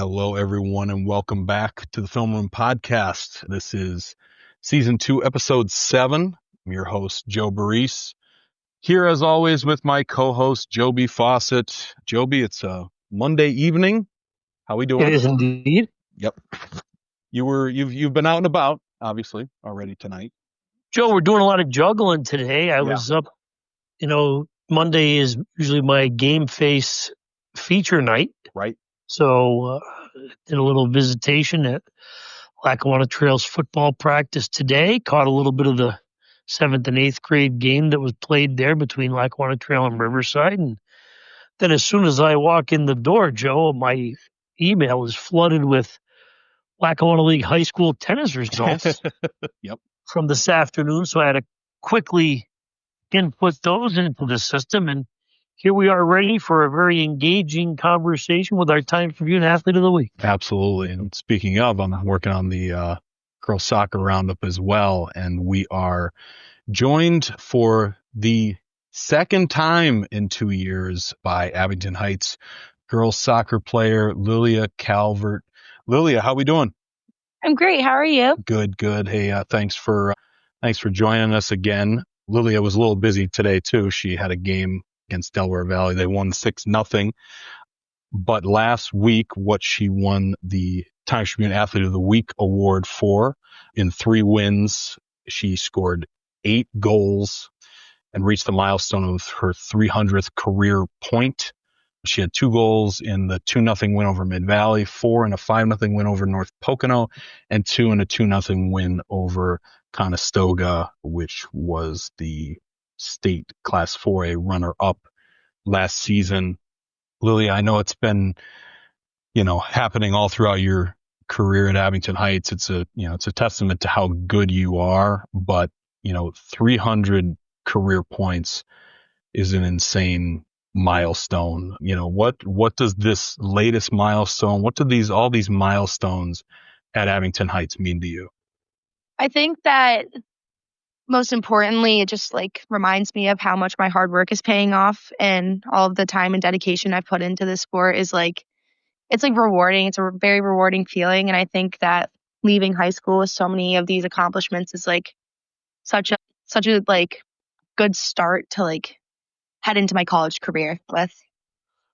Hello, everyone, and welcome back to the Film Room Podcast. This is Season 2, Episode 7. I'm your host, Joe Baress. Here, as always, with my co-host, Joby Fawcett. Joby, it's a Monday evening. How we doing? It is indeed. Yep. You've been out and about, obviously, already tonight. Joe, we're doing a lot of juggling today. I was up, Monday is usually my game face feature night. Right. So did a little visitation at Lackawanna Trails football practice today. Caught a little bit of the 7th and 8th grade game that was played there between Lackawanna Trail and Riverside. And then as soon as I walk in the door, Joe, my email is flooded with Lackawanna League high school tennis results Yep. from this afternoon. So I had to quickly input those into the system. And here we are ready for a very engaging conversation with our Times-Tribune Athlete of the Week. Absolutely. And speaking of, I'm working on the girls soccer roundup as well. And we are joined for the second time in 2 years by Abington Heights girls soccer player Lilia Calvert. Lilia, how we doing? I'm great. How are you? Good. Hey, thanks for joining us again. Lilia was a little busy today too. She had a game against Delaware Valley. They won 6-0. But last week, what she won the Times-Tribune Athlete of the Week award for, in 3 wins, she scored 8 goals and reached the milestone of her 300th career point. She had 2 goals in the 2-0 win over Mid-Valley, 4 in a 5-0 win over North Pocono, and 2 in a 2-0 win over Conestoga, which was the state Class 4A runner-up last season. Lilia, I know it's been, happening all throughout your career at Abington Heights. It's a testament to how good you are, but 300 career points is an insane milestone. What does this latest milestone, what do all these milestones at Abington Heights mean to you? I think that most importantly, it just reminds me of how much my hard work is paying off, and all of the time and dedication I've put into this sport is it's rewarding. It's a very rewarding feeling. And I think that leaving high school with so many of these accomplishments is such a good start to head into my college career with.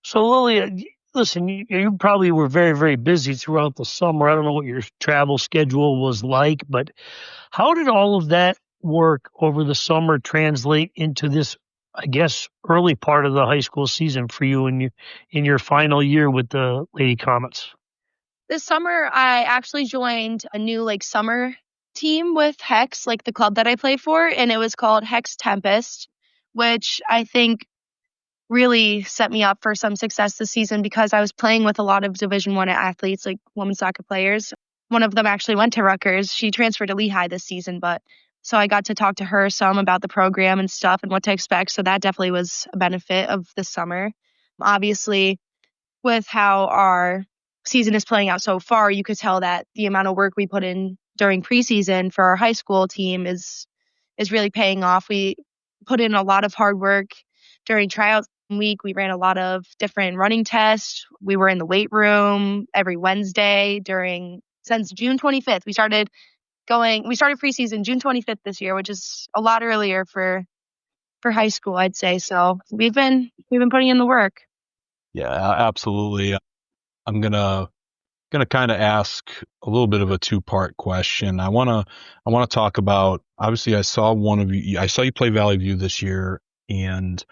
So Lilia, listen, you probably were very, very busy throughout the summer. I don't know what your travel schedule was like, but how did all of that work over the summer translate into this, I guess, early part of the high school season for you in your final year with the Lady Comets? This summer, I actually joined a new summer team with Hex, the club that I play for, and it was called Hex Tempest, which I think really set me up for some success this season because I was playing with a lot of Division I athletes, women's soccer players. One of them actually went to Rutgers. She transferred to Lehigh this season, so I got to talk to her some about the program and stuff and what to expect. So that definitely was a benefit of the summer. Obviously, with how our season is playing out so far, you could tell that the amount of work we put in during preseason for our high school team is really paying off. We put in a lot of hard work during tryout week. We ran a lot of different running tests. We were in the weight room every Wednesday since June 25th. We started preseason June 25th this year, which is a lot earlier for high school, I'd say. So we've been putting in the work. Yeah, absolutely. I'm gonna kind of ask a little bit of a 2-part question. I wanna talk about, obviously I saw you play Valley View this year, and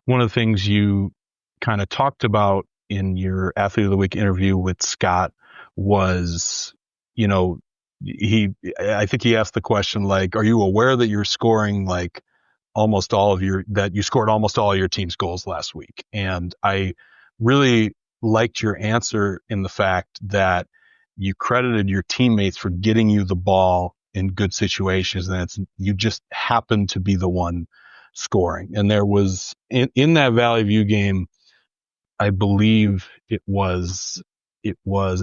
one of the things you kind of talked about in your Athlete of the Week interview with Scott was, I think he asked the question, are you aware that you're scoring that you scored almost all of your team's goals last week? And I really liked your answer in the fact that you credited your teammates for getting you the ball in good situations, and you just happened to be the one scoring. And there was in that Valley View game, I believe it was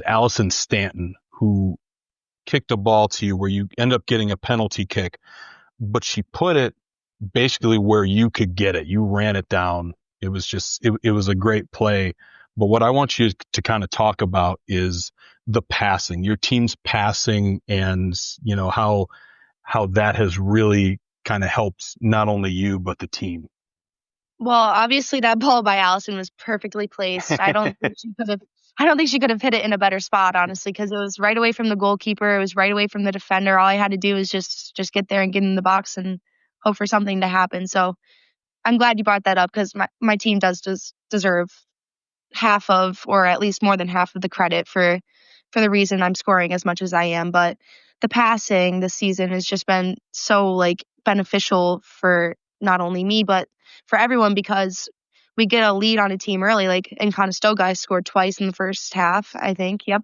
Allison Stanton who kicked a ball to you where you end up getting a penalty kick, but she put it basically where you could get it. You ran it down. It was a great play But what I want you to kind of talk about is the passing, your team's passing, and how that has really kind of helped not only you but the team. Well, obviously that ball by Allison was perfectly placed. I don't think she could have hit it in a better spot, honestly, because it was right away from the goalkeeper. It was right away from the defender. All I had to do was just get there and get in the box and hope for something to happen. So I'm glad you brought that up, because my team does deserve half of, or at least more than half of, the credit for the reason I'm scoring as much as I am. But the passing this season has just been so beneficial for not only me but for everyone, because we get a lead on a team early. Like in Conestoga, I scored twice in the first half, I think. Yep.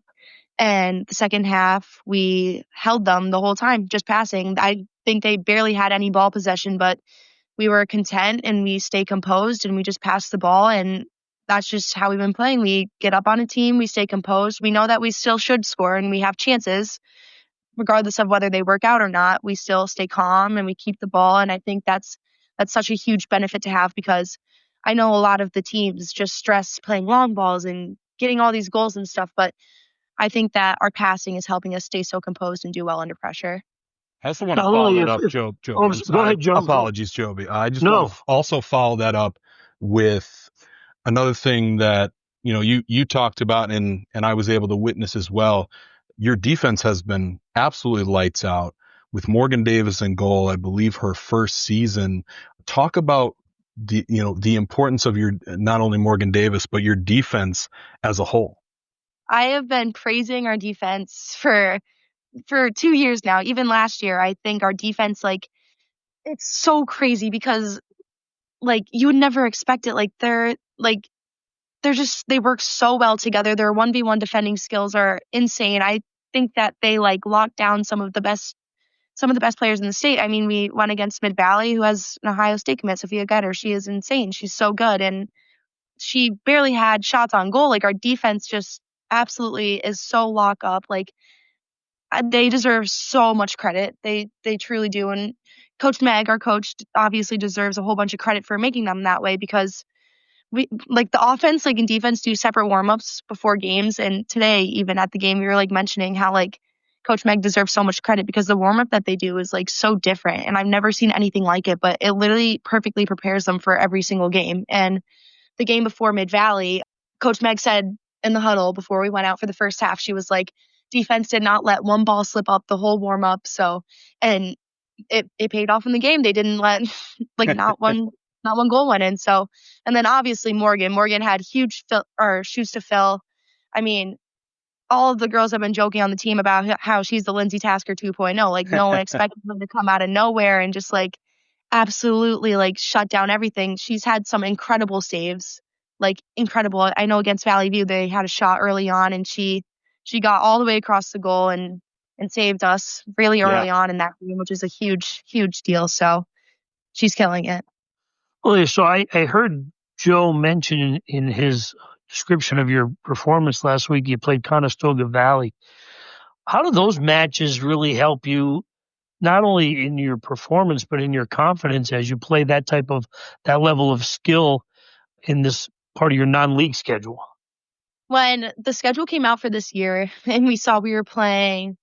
And the second half, we held them the whole time, just passing. I think they barely had any ball possession, but we were content and we stay composed and we just passed the ball. And that's just how we've been playing. We get up on a team, we stay composed. We know that we still should score and we have chances, regardless of whether they work out or not. We still stay calm and we keep the ball. And I think that's such a huge benefit to have, because I know a lot of the teams just stress playing long balls and getting all these goals and stuff. But I think that our passing is helping us stay so composed and do well under pressure. I also want to follow that up, Joby. Go ahead, Joe. Apologies, Joby. I just want to also follow that up with another thing that, you talked about and I was able to witness as well. Your defense has been absolutely lights out with Morgan Davis in goal. I believe her first season. Talk about the importance of your, not only Morgan Davis, but your defense as a whole. I have been praising our defense for 2 years now. Even last year, I think our defense, it's so crazy, because you would never expect it. They work so well together. Their 1v1 defending skills are insane. I think that they lock down some of the best players in the state. I mean, we went against Mid Valley, who has an Ohio State commit, Sophia Getter. She is insane. She's so good, and she barely had shots on goal. Our defense just absolutely is so lock up. They deserve so much credit. They truly do. And Coach Meg, our coach, obviously deserves a whole bunch of credit for making them that way, because we the offense and defense do separate warm-ups before games. And today, even at the game, we were mentioning how Coach Meg deserves so much credit, because the warm-up that they do is so different, and I've never seen anything like it. But it literally perfectly prepares them for every single game. And the game before Mid Valley, Coach Meg said in the huddle before we went out for the first half, she was like, defense did not let one ball slip up the whole warm-up. So, and it paid off in the game. They didn't let not one goal went in. So, and then obviously Morgan had huge shoes to fill. I mean, all of the girls have been joking on the team about how she's the Lindsay Tasker 2.0. No one expected them to come out of nowhere and just absolutely shut down everything. She's had some incredible saves, incredible. I know against Valley View they had a shot early on, and she got all the way across the goal and saved us really early on in that game, which is a huge deal. So she's killing it. Well, so I heard Joe mention in his description of your performance last week, you played Conestoga Valley. How do those matches really help you, not only in your performance, but in your confidence as you play that level of skill in this part of your non-league schedule? When the schedule came out for this year and we saw we were playing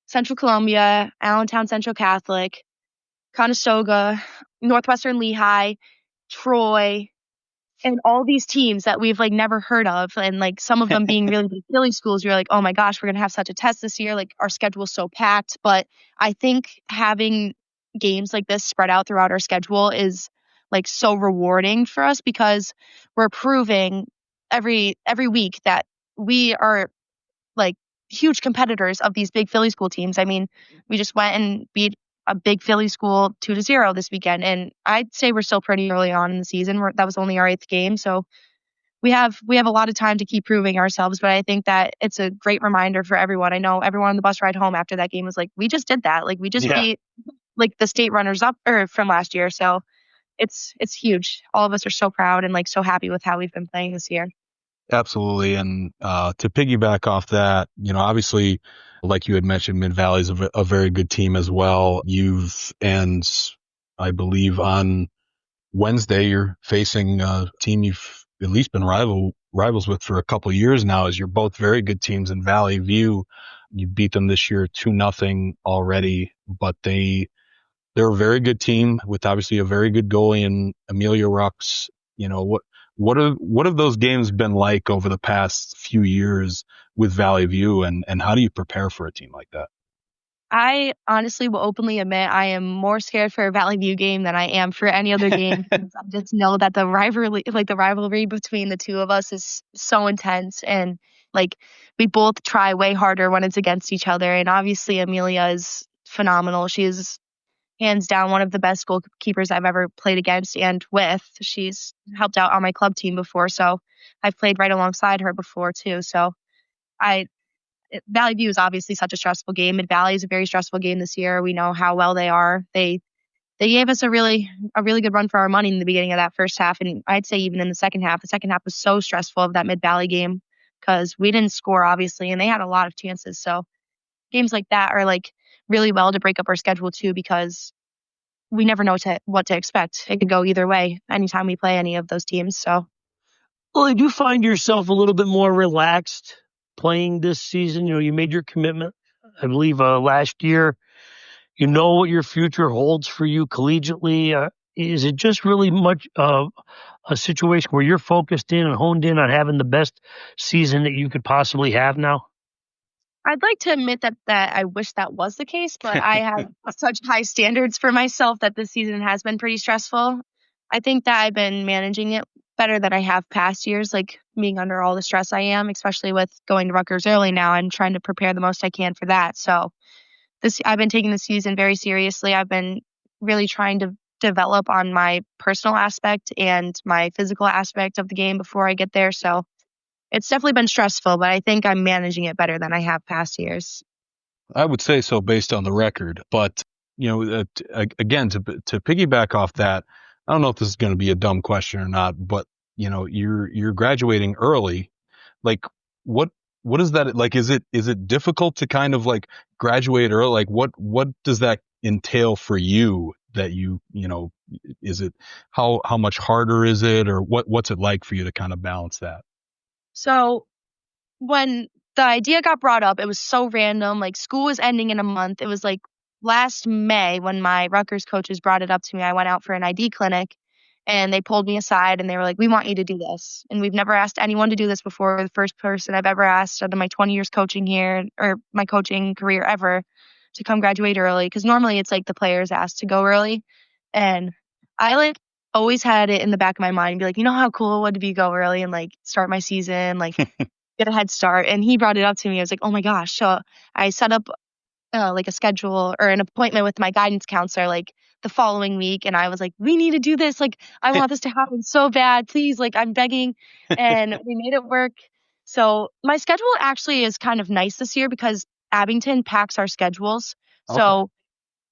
Central Columbia, Allentown Central Catholic, Conestoga, Northwestern Lehigh, Troy, and all these teams that we've never heard of, and some of them being really big Philly schools, you're oh my gosh, we're gonna have such a test this year. Our schedule is so packed. But I think having games like this spread out throughout our schedule is so rewarding for us, because we're proving every week that we are huge competitors of these big Philly school teams. I mean, we just went and beat a big Philly school 2-0 this weekend, and I'd say we're still pretty early on in the season. That was only our 8th game, so we have a lot of time to keep proving ourselves. But I think that it's a great reminder for everyone. I know everyone on the bus ride home after that game was we just did that. We just beat the state runners up from last year. So it's huge. All of us are so proud and so happy with how we've been playing this year. Absolutely. And to piggyback off that, obviously, like you had mentioned, Mid Valley is a very good team as well. And I believe on Wednesday, you're facing a team you've at least been rival rivals with for a couple of years now, is you're both very good teams in Valley View. You beat them this year 2-0 already, but they're a very good team with obviously a very good goalie in Amelia Rux. You know, what have those games been like over the past few years with Valley View, and how do you prepare for a team like that? I honestly will openly admit I am more scared for a Valley View game than I am for any other game. I just know that the rivalry between the two of us is so intense, and like we both try way harder when it's against each other. And obviously Amelia is phenomenal. She is hands down one of the best goalkeepers I've ever played against and with. She's helped out on my club team before, so I've played right alongside her before too. So I Valley View is obviously such a stressful game. Mid Valley is a very stressful game this year. We know how well they are. They gave us a really good run for our money in the beginning of that first half, and I'd say even in the second half. The second half was so stressful of that Mid Valley game because we didn't score obviously, and they had a lot of chances. So games like that are like really well to break up our schedule too, because we never know what to expect. It could go either way anytime we play any of those teams. So, well, did you find yourself a little bit more relaxed playing this season? You know, you made your commitment, I believe, last year. You know what your future holds for you collegiately. Is it just really much a situation where you're focused in and honed in on having the best season that you could possibly have now? I'd like to admit that I wish that was the case, but I have such high standards for myself that this season has been pretty stressful. I think that I've been managing it better than I have past years, like being under all the stress I am, especially with going to Rutgers early now and trying to prepare the most I can for that. So I've been taking the season very seriously. I've been really trying to develop on my personal aspect and my physical aspect of the game before I get there. So it's definitely been stressful, but I think I'm managing it better than I have past years. I would say so based on the record, but you know, again, to piggyback off that, I don't know if this is going to be a dumb question or not, but you know, you're graduating early. Like, what is that like? Is it difficult to kind of like graduate early? Like, what does that entail for you? That you know, is it how much harder is it, or what's it like for you to kind of balance that? So when the idea got brought up, it was so random. Like school was ending in a month. It was like last May when my Rutgers coaches brought it up to me. I went out for an ID clinic and they pulled me aside and they were like, "We want you to do this." And we've never asked anyone to do this before. The first person I've ever asked out of my 20 years coaching here or my coaching career ever to come graduate early. Because normally it's like the players asked to go early. And I like always had it in the back of my mind and be like, you know how cool it would be to go early and like start my season, like get a head start. And he brought it up to me. I was like, oh my gosh. So I set up like a schedule or an appointment with my guidance counselor like the following week. And I was like, we need to do this. Like, I want this to happen so bad. Please, like, I'm begging. And we made it work. So my schedule actually is kind of nice this year because Abington packs our schedules. Okay. So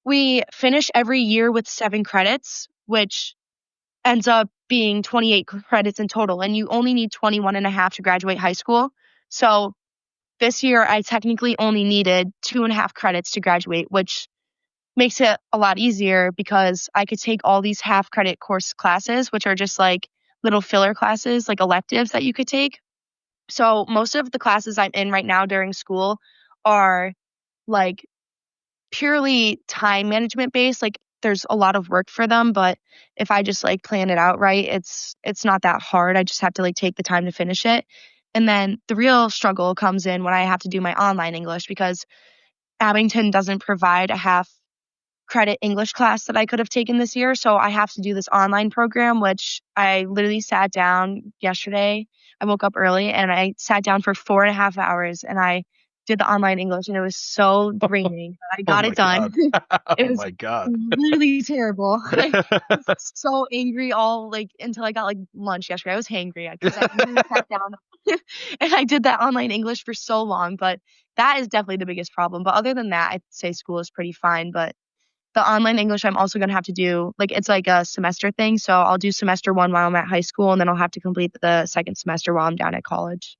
we finish every year with 7 credits, which ends up being 28 credits in total. And you only need 21 and a half to graduate high school. So this year I technically only needed 2.5 credits to graduate, which makes it a lot easier because I could take all these half credit course classes, which are just like little filler classes, like electives that you could take. So most of the classes I'm in right now during school are like purely time management based. Like there's a lot of work for them, but if I just like plan it out right, it's not that hard. I just have to like take the time to finish it. And then the real struggle comes in when I have to do my online English because Abington doesn't provide a half credit English class that I could have taken this year. So I have to do this online program, which I literally sat down yesterday. I woke up early and I sat down for 4.5 hours and I did the online English and it was so draining. But I got it done. It was my God. really terrible. I was so angry all like until I got like lunch yesterday. I was hangry because I really sat down and I did that online English for so long. But that is definitely the biggest problem. But other than that, I'd say school is pretty fine. But the online English I'm also going to have to do, like it's like a semester thing. So I'll do semester 1 while I'm at high school and then I'll have to complete the second semester while I'm down at college.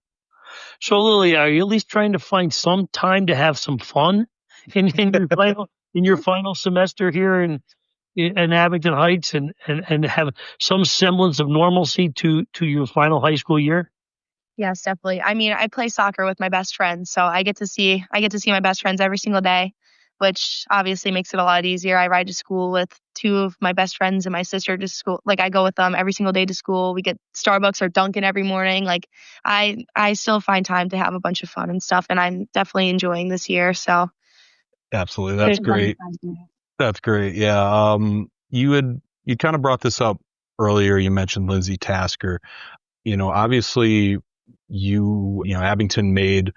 So, Lilia, are you at least trying to find some time to have some fun in your final semester here in Abington Heights and have some semblance of normalcy to your final high school year? Yes, definitely. I mean, I play soccer with my best friends, so I get to see my best friends every single day, which obviously makes it a lot easier. I ride to school with two of my best friends and my sister to school. Like I go with them every single day to school. We get Starbucks or Dunkin' every morning. Like I still find time to have a bunch of fun and stuff, and I'm definitely enjoying this year. So Absolutely. That's great. That's great. Yeah. You kind of brought this up earlier. You mentioned Lindsay Tasker. Obviously Abington made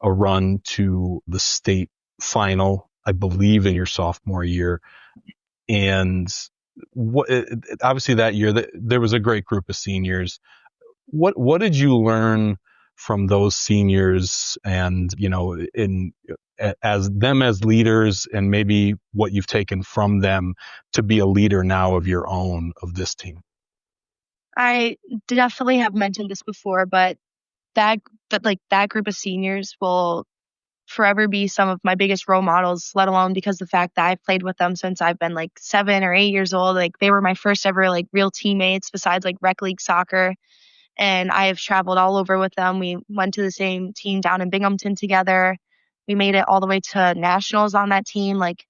a run to the state final, I believe, in your sophomore year. And obviously that year there was a great group of seniors. What did you learn from those seniors, and as leaders, and maybe what you've taken from them to be a leader now of your own, of this team? I definitely have mentioned this before, but that that group of seniors will forever be some of my biggest role models, let alone because the fact that I've played with them since I've been like 7 or 8 years old. Like they were my first ever like real teammates besides like rec league soccer. And I have traveled all over with them. We went to the same team down in Binghamton together. We made it all the way to nationals on that team. Like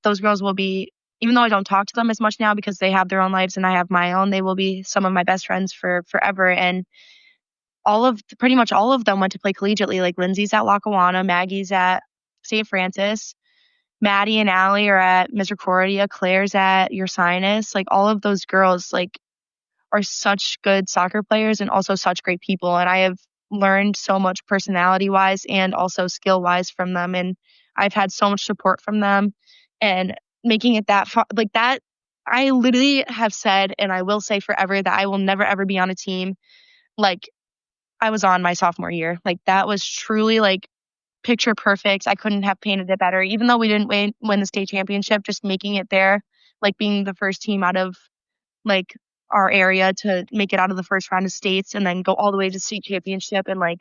those girls will be, even though I don't talk to them as much now because they have their own lives and I have my own, they will be some of my best friends for forever. And pretty much all of them went to play collegiately. Like Lindsay's at Lackawanna, Maggie's at St. Francis, Maddie and Allie are at Misericordia, Claire's at Ursinus. Like all of those girls like are such good soccer players and also such great people. And I have learned so much personality wise and also skill wise from them. And I've had so much support from them, and making it that far, like that. I literally have said, and I will say forever, that I will never ever be on a team like I was on my sophomore year. Like that was truly like picture perfect. I couldn't have painted it better. Even though we didn't win the state championship, just making it there, like being the first team out of like our area to make it out of the first round of states and then go all the way to state championship and like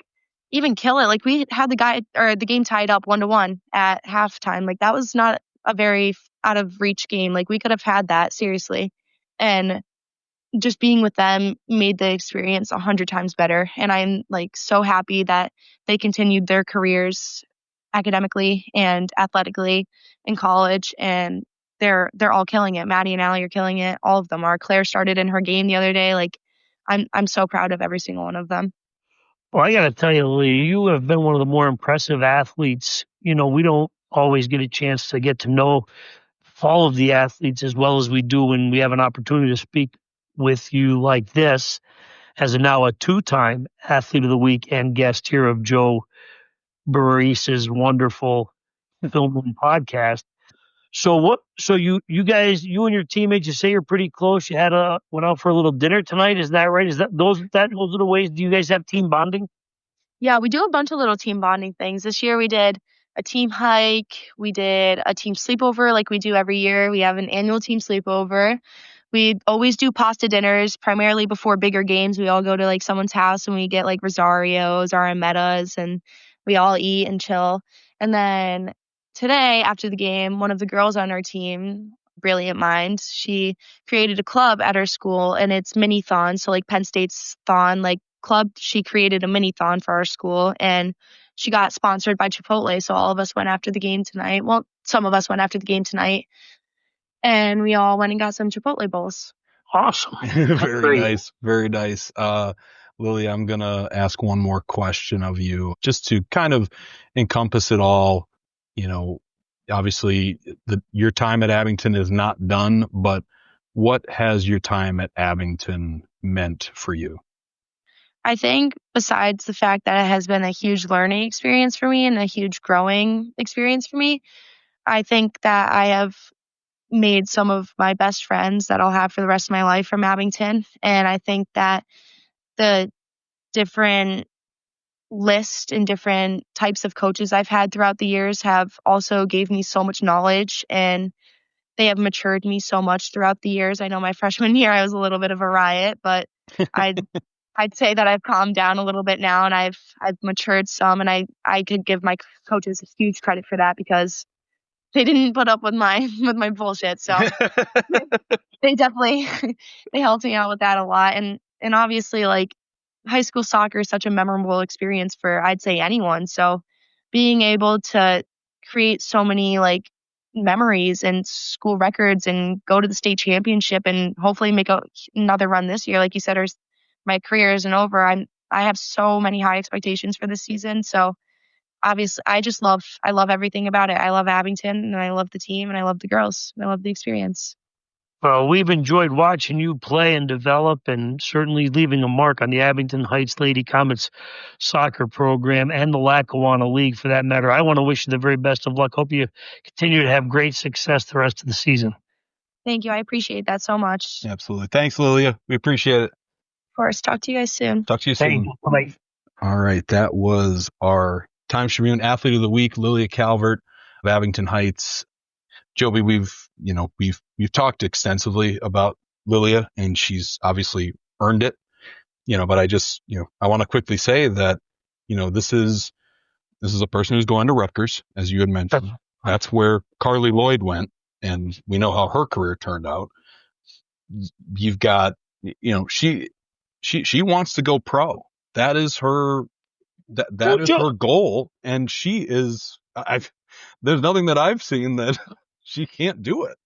even kill it. Like we had the game tied up 1-1 at halftime. Like that was not a very out of reach game. Like we could have had that seriously. And just being with them made the experience 100 times better. And I'm like so happy that they continued their careers academically and athletically in college, and they're all killing it. Maddie and Allie are killing it. All of them are. Claire started in her game the other day. Like I'm so proud of every single one of them. Well, I got to tell you, Lee, you have been one of the more impressive athletes. We don't always get a chance to get to know all of the athletes as well as we do when we have an opportunity to speak with you like this, as now a 2-time Athlete of the Week and guest here of Joe Baress's wonderful film and podcast. So you guys, you and your teammates, you say you're pretty close. You went out for a little dinner tonight. Is that right? Is those are the ways? Do you guys have team bonding? Yeah, we do a bunch of little team bonding things. This year we did a team hike. We did a team sleepover like we do every year. We have an annual team sleepover. We always do pasta dinners, primarily before bigger games. We all go to like someone's house and we get like Rosarios or Ametas, and we all eat and chill. And then today, after the game, one of the girls on our team, brilliant mind, she created a club at her school, and it's mini-thon. So like Penn State's thon, like club, she created a mini-thon for our school, and she got sponsored by Chipotle. So all of us went after the game tonight. Well, some of us went after the game tonight, and we all went and got some Chipotle bowls. Awesome. Very nice. Very nice. Lily, I'm going to ask one more question of you just to kind of encompass it all. Obviously your time at Abington is not done, but what has your time at Abington meant for you? I think besides the fact that it has been a huge learning experience for me and a huge growing experience for me, I think that I have made some of my best friends that I'll have for the rest of my life from Abington. And I think that the different list and different types of coaches I've had throughout the years have also gave me so much knowledge, and they have matured me so much throughout the years. I know my freshman year I was a little bit of a riot, but I'd say that I've calmed down a little bit now, and I've matured some, and I could give my coaches a huge credit for that because they didn't put up with my bullshit. So they definitely they helped me out with that a lot. And obviously, like, high school soccer is such a memorable experience for, I'd say, anyone. So being able to create so many like memories and school records and go to the state championship and hopefully make another run this year, like you said, my career isn't over. I have so many high expectations for this season. So obviously, I love everything about it. I love Abington, and I love the team, and I love the girls, and I love the experience. Well, we've enjoyed watching you play and develop, and certainly leaving a mark on the Abington Heights Lady Comets soccer program and the Lackawanna League, for that matter. I want to wish you the very best of luck. Hope you continue to have great success the rest of the season. Thank you. I appreciate that so much. Absolutely. Thanks, Lilia. We appreciate it. Of course. Talk to you guys soon. Talk to you soon. Thank you. Bye-bye. All right. That was our Times-Tribune Athlete of the Week, Lilia Calvert of Abington Heights. Joby, we've talked extensively about Lilia, and she's obviously earned it, but I want to quickly say that, this is a person who's going to Rutgers, as you had mentioned. That's where Carly Lloyd went, and we know how her career turned out. You've got, she wants to go pro. That is her, that is her goal. And she is, there's nothing that I've seen that she can't do it.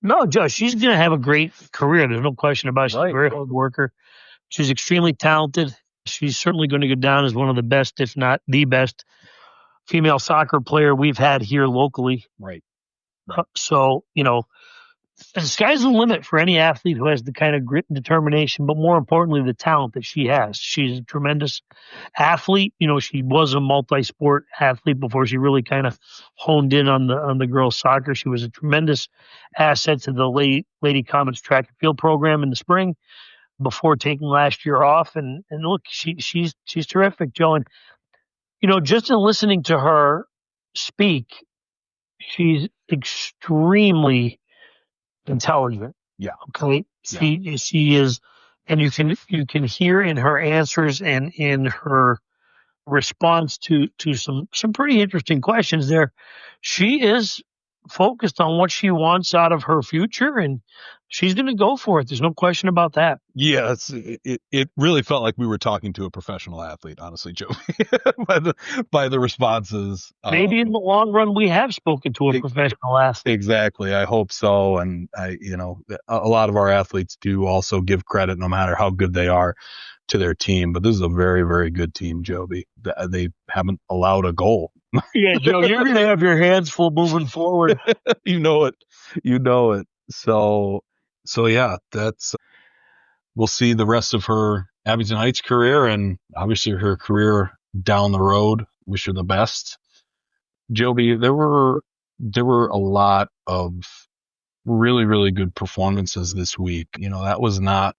No, Josh, she's going to have a great career. There's no question about it. She's a very hard worker. She's extremely talented. She's certainly going to go down as one of the best, if not the best, female soccer player we've had here locally. Right. So, the sky's the limit for any athlete who has the kind of grit and determination, but more importantly, the talent that she has. She's a tremendous athlete. She was a multi-sport athlete before she really kind of honed in on the girls' soccer. She was a tremendous asset to the Lady Comets track and field program in the spring before taking last year off. And look, she's terrific, Joe. And, just in listening to her speak, she's extremely intelligent. Yeah. Okay. She is, and you can hear in her answers and in her response to some pretty interesting questions there. She is focused on what she wants out of her future, and she's going to go for it. There's no question about that. Yeah, it really felt like we were talking to a professional athlete, honestly, Joe, by the responses. Maybe in the long run, we have spoken to a professional athlete. Exactly. I hope so. And a lot of our athletes do also give credit, no matter how good they are, to their team. But this is a very, very good team, Joby. They haven't allowed a goal. Yeah, Joe, you're going to have your hands full moving forward. You know it. So yeah, we'll see the rest of her Abington Heights career, and obviously her career down the road. Wish her the best. Joby, there were a lot of really, really good performances this week. That was not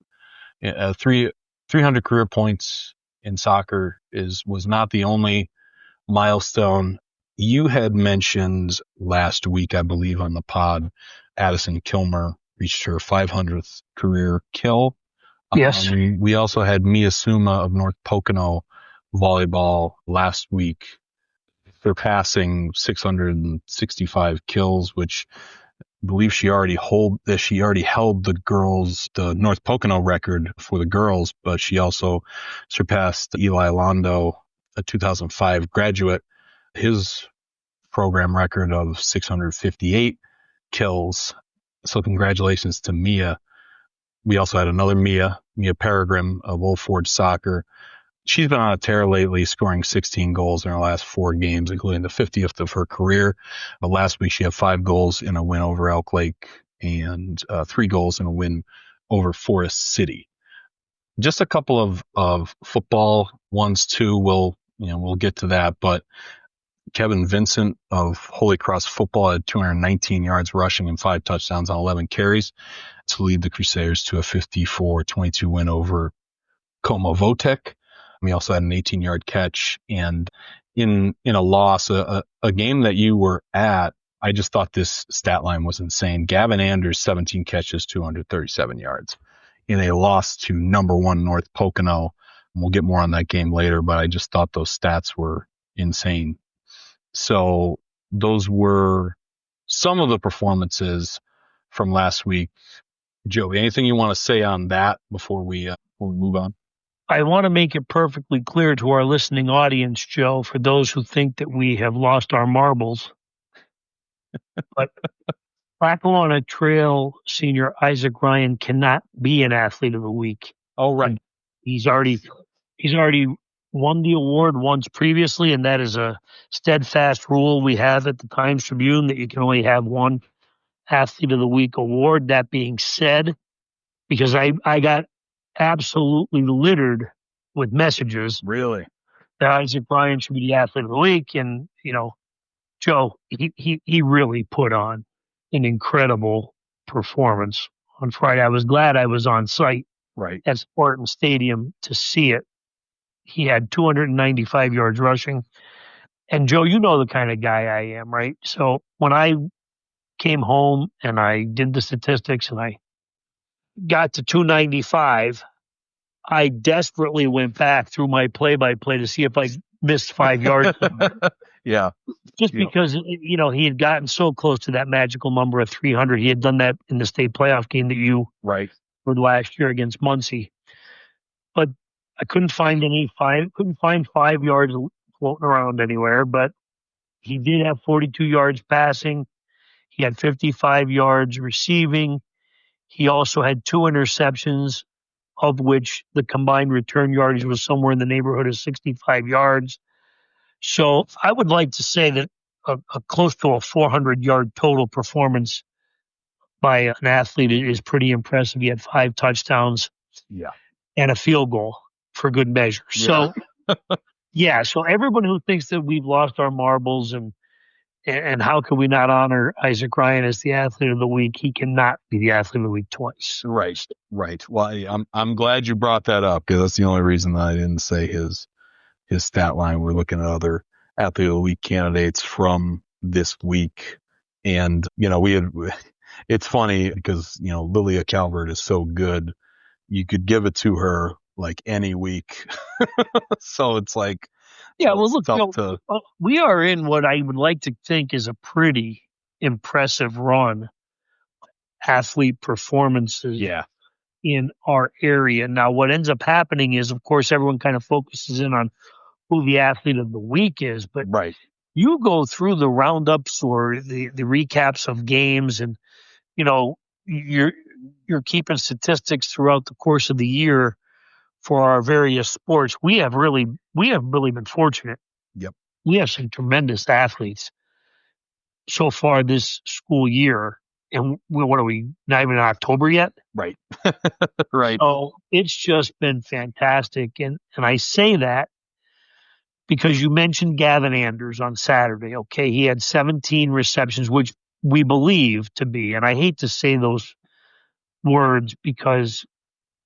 300 career points in soccer was not the only milestone. You had mentioned last week, I believe, on the pod, Addison Kilmer reached her 500th career kill. Yes. We also had Mia Summa of North Pocono volleyball last week, surpassing 665 kills, which I believe she already held the North Pocono record for the girls, but she also surpassed Eli Londo, a 2005 graduate, his program record of 658 kills. So congratulations to Mia. We also had another Mia Peregrine of Old Forge Soccer. She's been on a tear lately, scoring 16 goals in her last 4 games, including the 50th of her career. But last week she had 5 goals in a win over Elk Lake and 3 goals in a win over Forest City. Just a couple of football ones too. We'll get to that, but Kevin Vincent of Holy Cross Football had 219 yards rushing and 5 touchdowns on 11 carries to lead the Crusaders to a 54-22 win over Como Votek. We also had an 18-yard catch, and in a loss, a game that you were at, I just thought this stat line was insane. Gavin Anders, 17 catches, 237 yards in a loss to number 1 North Pocono. And we'll get more on that game later, but I just thought those stats were insane. So those were some of the performances from last week. Joey, anything you want to say on that before we move on? I want to make it perfectly clear to our listening audience, Joe, for those who think that we have lost our marbles. But Lackawanna Trail senior Isaac Ryan cannot be an athlete of the week. Oh, right. And he's already won the award once previously, and that is a steadfast rule we have at the Times-Tribune that you can only have one athlete of the week award. That being said, because I got absolutely littered with messages. Really? That Isaac Ryan should be the athlete of the week. And, Joe, he really put on an incredible performance on Friday. I was glad I was on site at Spartan Stadium to see it. He had 295 yards rushing. And Joe, you know the kind of guy I am, right? So when I came home and I did the statistics and I got to 295, I desperately went back through my play-by-play to see if I missed 5 yards. Yeah. Just because, he had gotten so close to that magical number of 300. He had done that in the state playoff game that you heard last year against Muncie. But I couldn't find 5 yards floating around anywhere. But he did have 42 yards passing. He had 55 yards receiving. He also had 2 interceptions, of which the combined return yardage was somewhere in the neighborhood of 65 yards. So I would like to say that a close to a 400-yard total performance by an athlete is pretty impressive. He had 5 touchdowns and a field goal for good measure. So, so everyone who thinks that we've lost our marbles and how can we not honor Isaac Ryan as the athlete of the week? He cannot be the athlete of the week twice. Right. Well, I'm glad you brought that up because that's the only reason that I didn't say his stat line. We're looking at other athlete of the week candidates from this week. And, it's funny because, Lilia Calvert is so good. You could give it to her like any week. So it's like, look, we are in what I would like to think is a pretty impressive run athlete performances in our area. Now, what ends up happening is, of course, everyone kind of focuses in on who the athlete of the week is, but you go through the roundups or the recaps of games and, you're keeping statistics throughout the course of the year for our various sports. We have really been fortunate. Yep. We have some tremendous athletes so far this school year. And what are we, not even in October yet? Right. So it's just been fantastic. And I say that because you mentioned Gavin Anders on Saturday. Okay. He had 17 receptions, which we believe to be, and I hate to say those words because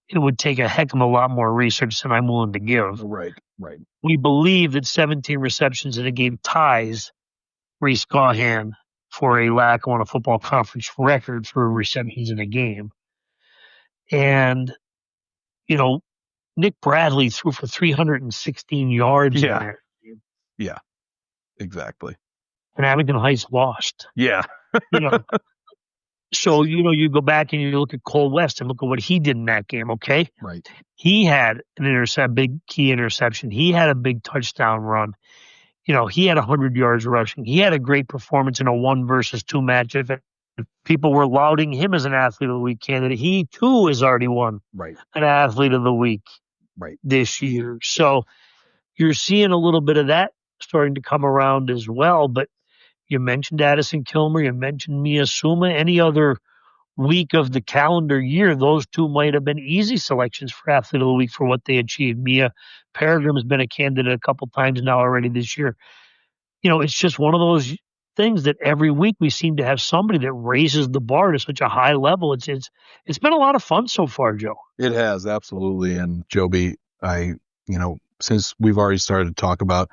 it would take a heck of a lot more research than I'm willing to give. Right. We believe that 17 receptions in a game ties Reese Gahan for a Lackawanna Football Conference record for receptions in a game. And, Nick Bradley threw for 316 yards in there. Yeah, exactly. And Abington Heights lost. Yeah. So, you go back and you look at Cole West and look at what he did in that game, okay? Right. He had an big key interception. He had a big touchdown run. He had 100 yards rushing. He had a great performance in a 1 versus 2 match. If people were lauding him as an athlete of the week candidate, he too has already won an athlete of the week this year. So you're seeing a little bit of that starting to come around as well. But you mentioned Addison Kilmer. You mentioned Mia Summa. Any other week of the calendar year, those two might have been easy selections for athlete of the week for what they achieved. Mia Peregrine has been a candidate a couple times now already this year. It's just one of those things that every week we seem to have somebody that raises the bar to such a high level. It's been a lot of fun so far, Joe. It has, absolutely. And Joby, since we've already started to talk about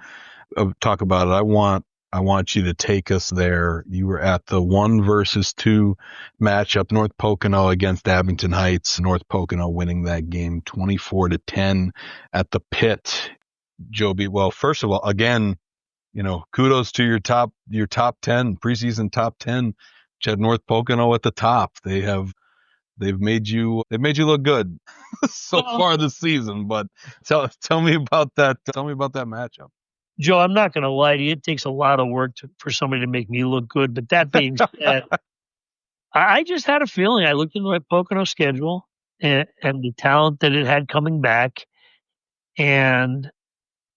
it, I want you to take us there. You were at the 1 versus 2 matchup, North Pocono against Abington Heights. North Pocono winning that game 24-10 at the pit. Joby, well, first of all, again, kudos to your top 10 preseason top 10, which had North Pocono at the top. They have they've made you look good so far this season. But tell me about that. Tell me about that matchup. Joe, I'm not going to lie to you. It takes a lot of work for somebody to make me look good. But that being said, I just had a feeling. I looked into my Pocono schedule and the talent that it had coming back, and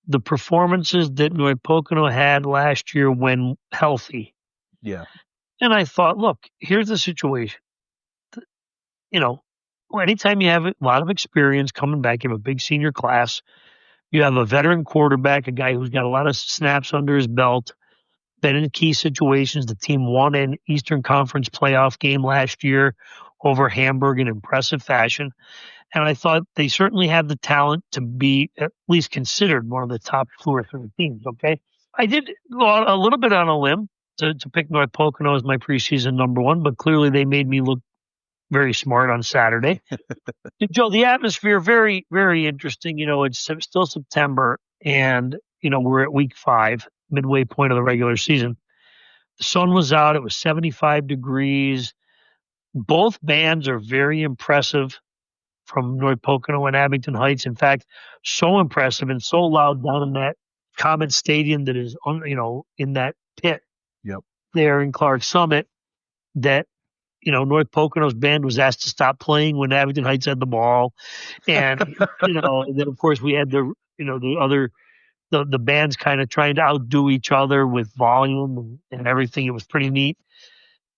the performances that North Pocono had last year when healthy. Yeah. And I thought, look, here's the situation. Anytime you have a lot of experience coming back, you have a big senior class, you have a veteran quarterback, a guy who's got a lot of snaps under his belt, been in key situations. The team won an Eastern Conference playoff game last year over Hamburg in impressive fashion. And I thought they certainly have the talent to be at least considered one of the top 2 or 3 teams, okay? I did go a little bit on a limb to pick North Pocono as my preseason number 1, but clearly they made me look very smart on Saturday. Joe, the atmosphere, very, very interesting. It's still September, and, we're at week 5, midway point of the regular season. The sun was out. It was 75 degrees. Both bands are very impressive from North Pocono and Abington Heights. In fact, so impressive and so loud down in that common stadium that is, in that pit there in Clark Summit that, North Pocono's band was asked to stop playing when Abington Heights had the ball. And, and then of course we had the bands kind of trying to outdo each other with volume and everything. It was pretty neat.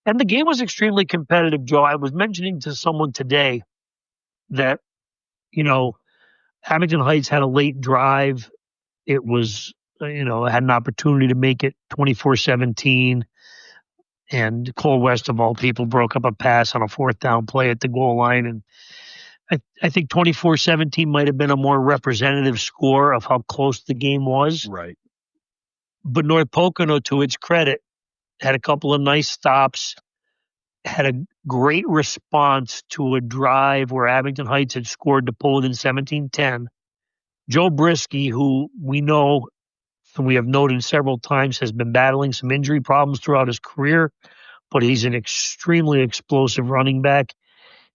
And the game was extremely competitive, Joe. I was mentioning to someone today that, Abington Heights had a late drive. It was, had an opportunity to make it 24-17. And Cole West, of all people, broke up a pass on a 4th down play at the goal line. And I think 24-17 might have been a more representative score of how close the game was. Right. But North Pocono, to its credit, had a couple of nice stops, had a great response to a drive where Abington Heights had scored to pull within 17-10. Joe Brisky, who we know and we have noted several times has been battling some injury problems throughout his career, but he's an extremely explosive running back.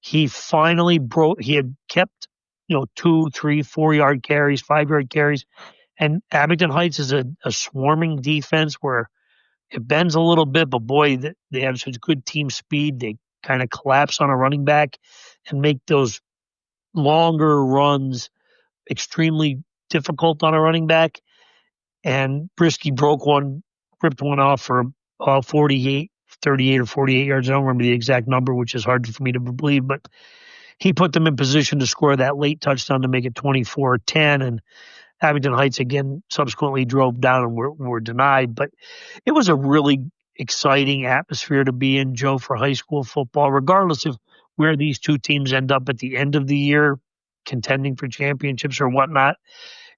He finally he had kept, 2, 3, 4-yard carries, 5-yard carries. And Abington Heights is a swarming defense where it bends a little bit, but boy, they have such good team speed. They kind of collapse on a running back and make those longer runs extremely difficult on a running back. And Brisky ripped one off for 38 or 48 yards. I don't remember the exact number, which is hard for me to believe, but he put them in position to score that late touchdown to make it 24-10. And Abington Heights again subsequently drove down and were denied. But it was a really exciting atmosphere to be in, Joe, for high school football, regardless of where these two teams end up at the end of the year, contending for championships or whatnot.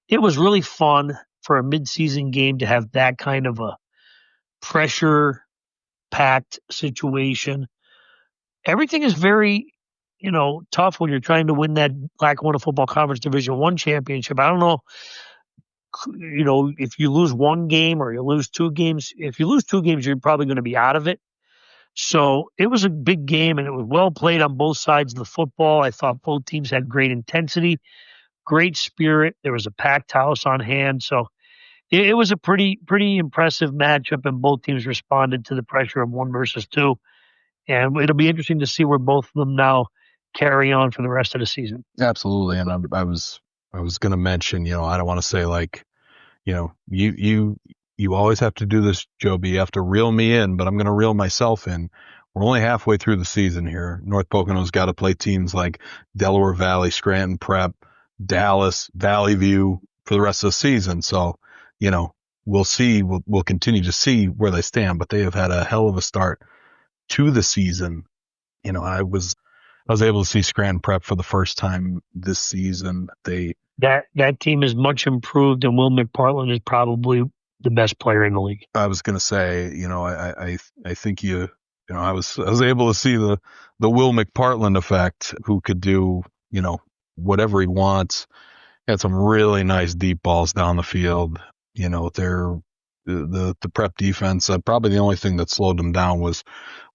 It was really fun for a midseason game to have that kind of a pressure-packed situation. Everything is very, tough when you're trying to win that Lackawanna Football Conference Division I championship. I don't know, if you lose one game or you lose 2 games. If you lose 2 games, you're probably going to be out of it. So it was a big game, and it was well played on both sides of the football. I thought both teams had great intensity, great spirit. There was a packed house on hand. So it was a pretty impressive matchup, and both teams responded to the pressure of 1 versus 2. And it'll be interesting to see where both of them now carry on for the rest of the season. Absolutely. And I was going to mention, I don't want to say you always have to do this, Joby. You have to reel me in, but I'm going to reel myself in. We're only halfway through the season here. North Pocono's got to play teams like Delaware Valley, Scranton Prep, Dallas, Valley View for the rest of the season. So, we'll see. We'll continue to see where they stand, but they have had a hell of a start to the season. I was able to see Scranton Prep for the first time this season. That team is much improved, and Will McPartland is probably the best player in the league. I was going to say, I think I was able to see the Will McPartland effect, who could do, whatever he wants. Had some really nice deep balls down the field. They're the prep defense. Probably the only thing that slowed them down was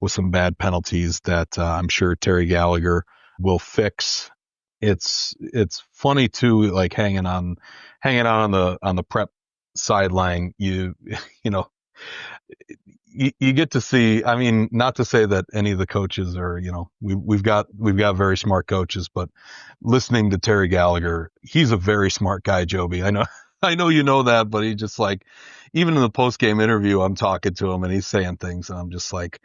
some bad penalties that I'm sure Terry Gallagher will fix. It's funny too, like hanging on the prep sideline. You know, you get to see, I mean, not to say that any of the coaches are, you know, we've got very smart coaches, but listening to Terry Gallagher, he's a very smart guy, Joby. I know you know that, but he just like, even in the post game interview, I'm talking to him and he's saying things and I'm just like,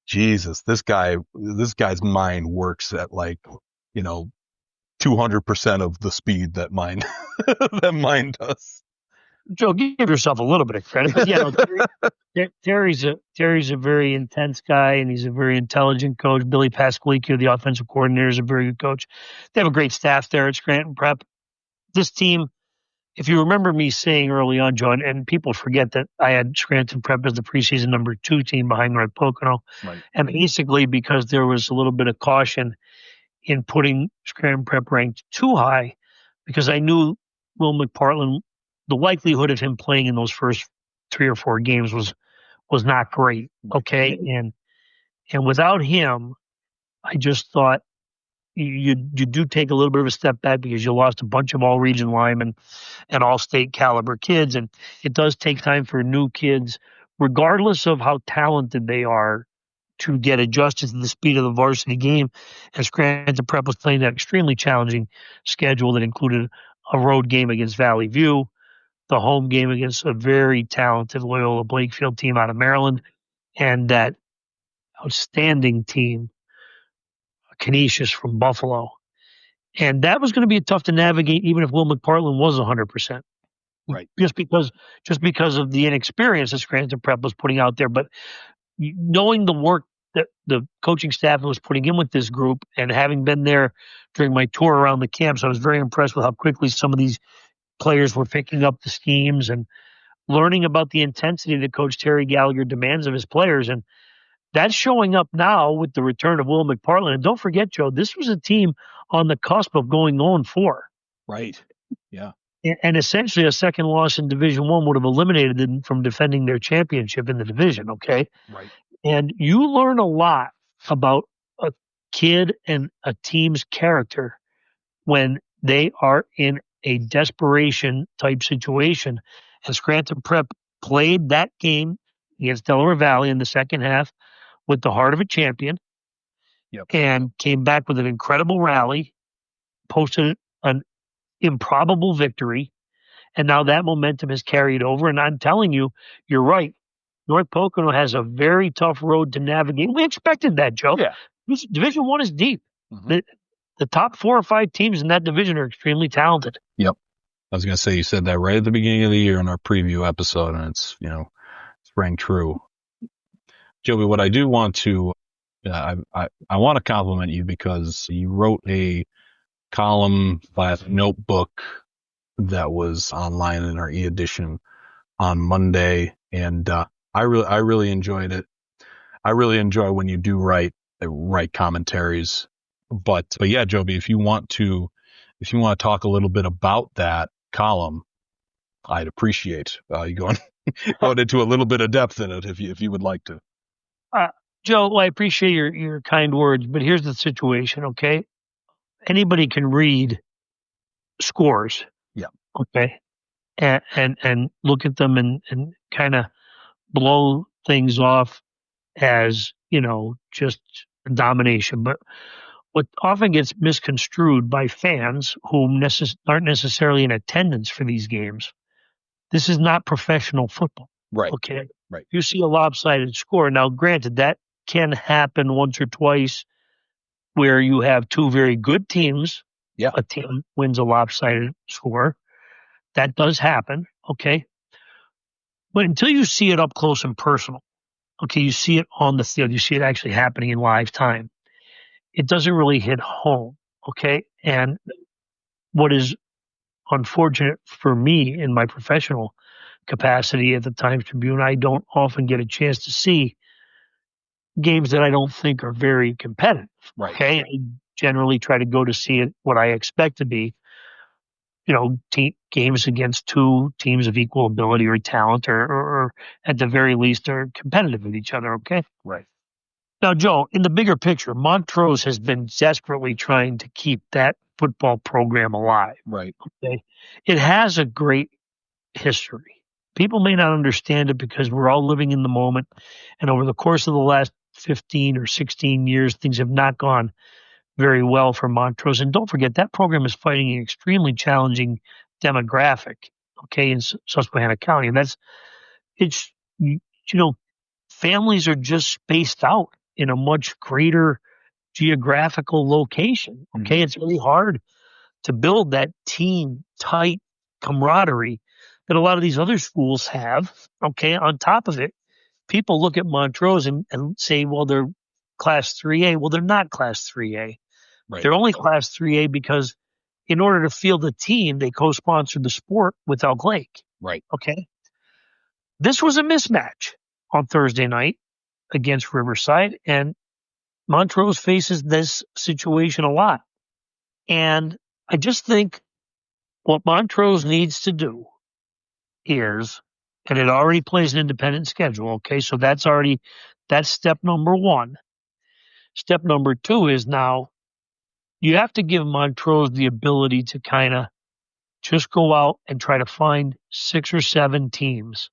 Jesus, this guy's mind works at like, you know, 200% of the speed that mine that mine does. Joe, give yourself a little bit of credit, but yeah, no, Terry's a very intense guy, and he's a very intelligent coach. Billy Pasqualicchio, the offensive coordinator, is a very good coach. They have a great staff there at Scranton Prep. This team, if you remember me saying early on, Joe, and people forget that I had Scranton Prep as the preseason number 2 team behind North Pocono, Right. and basically because there was a little bit of caution in putting Scranton Prep ranked too high, because I knew Will McPartland, the likelihood of him playing in those first 3 or 4 games was not great. Okay. And without him, I just thought you do take a little bit of a step back because you lost a bunch of all region linemen and all state caliber kids. And it does take time for new kids, regardless of how talented they are, to get adjusted to the speed of the varsity game. And Scranton Prep was playing that extremely challenging schedule that included a road game against Valley View, the home game against a very talented Loyola Blakefield team out of Maryland, and that outstanding team, Canisius from Buffalo. And that was going to be tough to navigate, even if Will McPartland was 100%. Right. Just because of the inexperience that Scranton Prep was putting out there. But knowing the work that the coaching staff was putting in with this group, and having been there during my tour around the camps, I was very impressed with how quickly some of these players were picking up the schemes and learning about the intensity that Coach Terry Gallagher demands of his players. And that's showing up now with the return of Will McPartland. And don't forget, Joe, this was a team on the cusp of going 0-4. Right. Yeah. And essentially a second loss in Division I would have eliminated them from defending their championship in the division, okay? Right. And you learn a lot about a kid and a team's character when they are in a desperation type situation. And Scranton Prep played that game against Delaware Valley in the second half with the heart of a champion. Yep. And came back with an incredible rally, posted an improbable victory, and now that momentum has carried over. And I'm telling you, you're right. North Pocono has a very tough road to navigate. We expected that, Joe. Yeah. Division I is deep. Mm-hmm. The top 4 or 5 teams in that division are extremely talented. Yep. I was going to say, you said that right at the beginning of the year in our preview episode, and it's rang true. Joby, what I do want to, I want to compliment you because you wrote a column / notebook that was online in our e-edition on Monday, and I really enjoyed it. I really enjoy when you do write commentaries. But yeah, Joby, if you want to talk a little bit about that column, I'd appreciate you going into a little bit of depth in it if you would like to. Joe, I appreciate your kind words, but here's the situation, okay? Anybody can read scores. Yeah. Okay. And look at them and kind of blow things off as, just domination. But what often gets misconstrued by fans who aren't necessarily in attendance for these games, this is not professional football. Right. Okay. Right. You see a lopsided score. Now, granted, that can happen once or twice where you have 2 very good teams. Yeah. A team wins a lopsided score. That does happen. Okay. But until you see it up close and personal, okay, you see it on the field, you see it actually happening in live time, it doesn't really hit home. Okay. And what is unfortunate for me in my professional capacity at the Times-Tribune, I don't often get a chance to see games that I don't think are very competitive. Right. Okay. I generally try to go to see it what I expect to be games against two teams of equal ability or talent, or at the very least are competitive with each other. Okay. Right. Now, Joe, in the bigger picture, Montrose has been desperately trying to keep that football program alive. Right. Okay. It has a great history. People may not understand it because we're all living in the moment. And over the course of the last 15 or 16 years, things have not gone very well for Montrose. And don't forget, that program is fighting an extremely challenging demographic, okay, in Susquehanna County. And it's, families are just spaced out in a much greater geographical location, okay? Mm-hmm. It's really hard to build that team tight camaraderie that a lot of these other schools have, okay? On top of it, people look at Montrose and say, well, they're Class 3A. Well, they're not Class 3A. Right. They're only Class 3A because in order to field the team, they co-sponsored the sport with Elk Lake. Right. Okay. This was a mismatch on Thursday night against Riverside, and Montrose faces this situation a lot. And I just think what Montrose needs to do is, and it already plays an independent schedule, okay, so that's step number one. Step number two is now you have to give Montrose the ability to kind of just go out and try to find 6 or 7 teams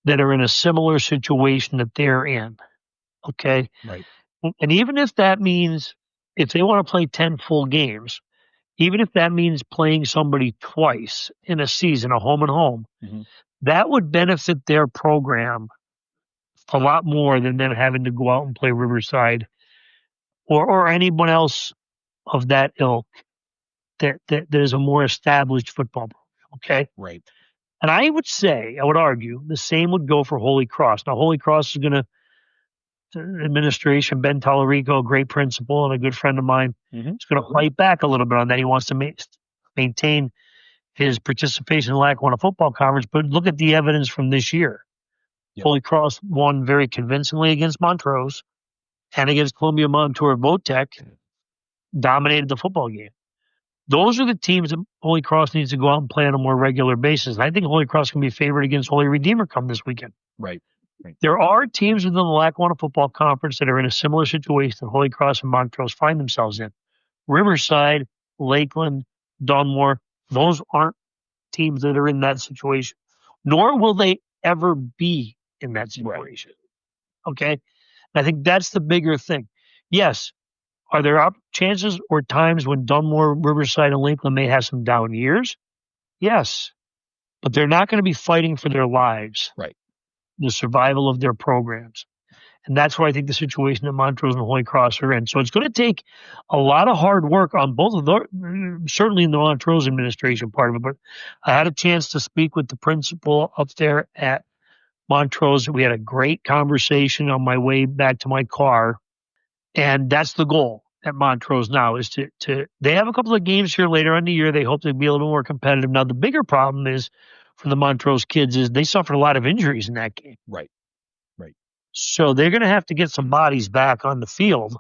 that are in a similar situation that they're in. Okay. Right. And even if that means, if they want to play 10 full games, even if that means playing somebody twice in a season, a home and home, mm-hmm. that would benefit their program a lot more than them having to go out and play Riverside or anyone else of that ilk that is a more established football program. Okay. Right. And I would argue the same would go for Holy Cross. Now, Holy Cross is going to, administration, Ben Tallarico, a great principal and a good friend of mine, mm-hmm. is going to fight back a little bit on that. He wants to maintain his participation in the Lackawanna Football Conference, but look at the evidence from this year. Yep. Holy Cross won very convincingly against Montrose and against Columbia Montour Votech, dominated the football game. Those are the teams that Holy Cross needs to go out and play on a more regular basis. And I think Holy Cross can be favored against Holy Redeemer come this weekend. Right. There are teams within the Lackawanna Football Conference that are in a similar situation that Holy Cross and Montrose find themselves in. Riverside, Lakeland, Dunmore, those aren't teams that are in that situation, nor will they ever be in that situation. Right. Okay? And I think that's the bigger thing. Yes, are there chances or times when Dunmore, Riverside, and Lakeland may have some down years? Yes. But they're not going to be fighting for their lives. Right. The survival of their programs. And that's where I think the situation that Montrose and Holy Cross are in. So it's going to take a lot of hard work on both of those, certainly in the Montrose administration part of it. But I had a chance to speak with the principal up there at Montrose. We had a great conversation on my way back to my car. And that's the goal at Montrose now is to they have a couple of games here later in the year. They hope to be a little more competitive. Now, the bigger problem is for the Montrose kids is they suffered a lot of injuries in that game. Right. Right. So they're going to have to get some bodies back on the field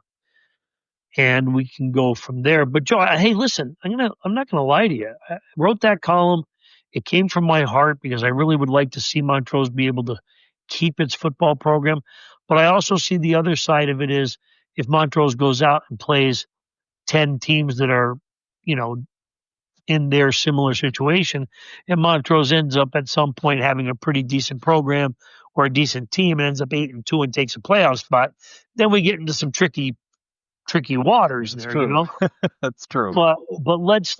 and we can go from there. But Joe, hey, listen, I'm not going to lie to you. I wrote that column. It came from my heart because I really would like to see Montrose be able to keep its football program. But I also see the other side of it is if Montrose goes out and plays 10 teams that are, in their similar situation, and Montrose ends up at some point having a pretty decent program or a decent team and ends up 8-2 and takes a playoff spot, then we get into some tricky waters there. True. That's true. But let's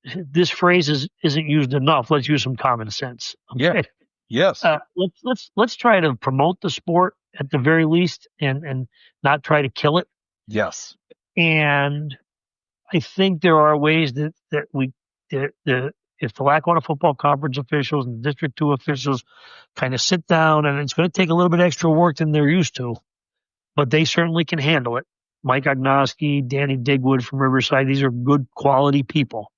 this phrase isn't used enough. Let's use some common sense. Okay? Yeah. Yes. Let's try to promote the sport at the very least and not try to kill it. Yes. And I think there are ways that if the Lackawanna Football Conference officials and District 2 officials kind of sit down, and it's going to take a little bit extra work than they're used to, but they certainly can handle it. Mike Ognoski, Danny Digwood from Riverside, these are good quality people.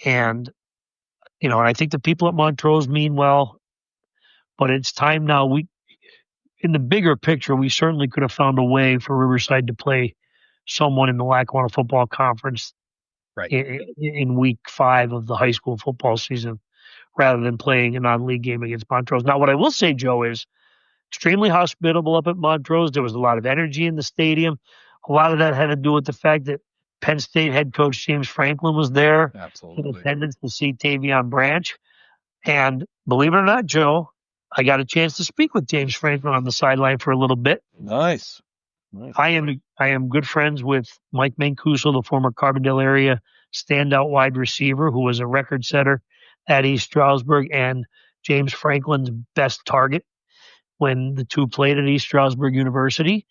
And, and I think the people at Montrose mean well, but it's time now. In the bigger picture, we certainly could have found a way for Riverside to play someone in the Lackawanna Football Conference Right. in week 5 of the high school football season rather than playing a non-league game against Montrose. Now, what I will say, Joe, is extremely hospitable up at Montrose. There was a lot of energy in the stadium. A lot of that had to do with the fact that Penn State head coach James Franklin was there in attendance to see Tavion Branch. And believe it or not, Joe, I got a chance to speak with James Franklin on the sideline for a little bit. Nice. I am good friends with Mike Mancuso, the former Carbondale area standout wide receiver who was a record setter at East Stroudsburg and James Franklin's best target when the two played at East Stroudsburg University.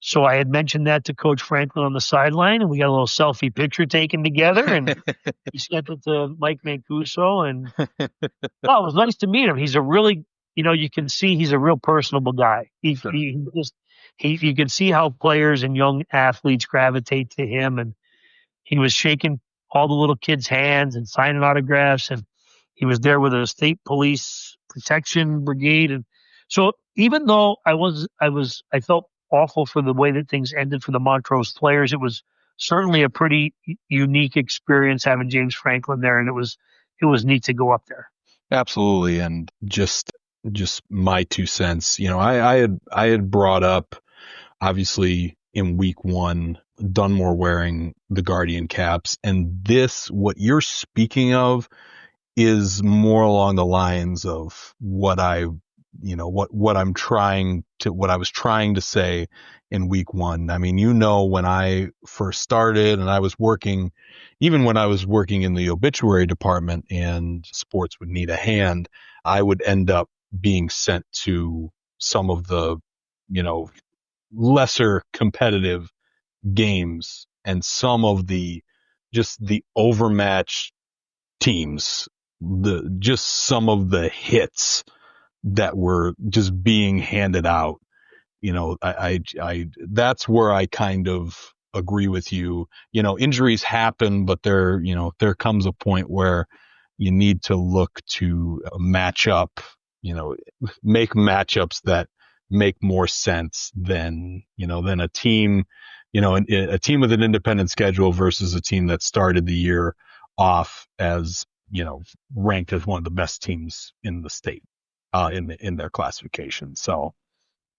So I had mentioned that to Coach Franklin on the sideline, and we got a little selfie picture taken together, and he sent it to Mike Mancuso, and it was nice to meet him. He's a really, you can see he's a real personable guy. You can see how players and young athletes gravitate to him, and he was shaking all the little kids' hands and signing autographs, and he was there with a state police protection brigade, and so even though I felt awful for the way that things ended for the Montrose players, it was certainly a pretty unique experience having James Franklin there, and it was neat to go up there. Absolutely, and just my 2 cents. I had brought up, obviously, in week 1, Dunmore wearing the Guardian caps, and what you're speaking of is more along the lines of what I was trying to say in week 1. I mean, when I first started and I was working, even when I was working in the obituary department and sports would need a hand, I would end up being sent to some of the, lesser competitive games and some of the overmatched teams, some of the hits that were just being handed out. That's where I kind of agree with you. Injuries happen, but there comes a point where you need to look to match up, make matchups that make more sense than a team, a team with an independent schedule versus a team that started the year off as, ranked as one of the best teams in the state, in their classification. So,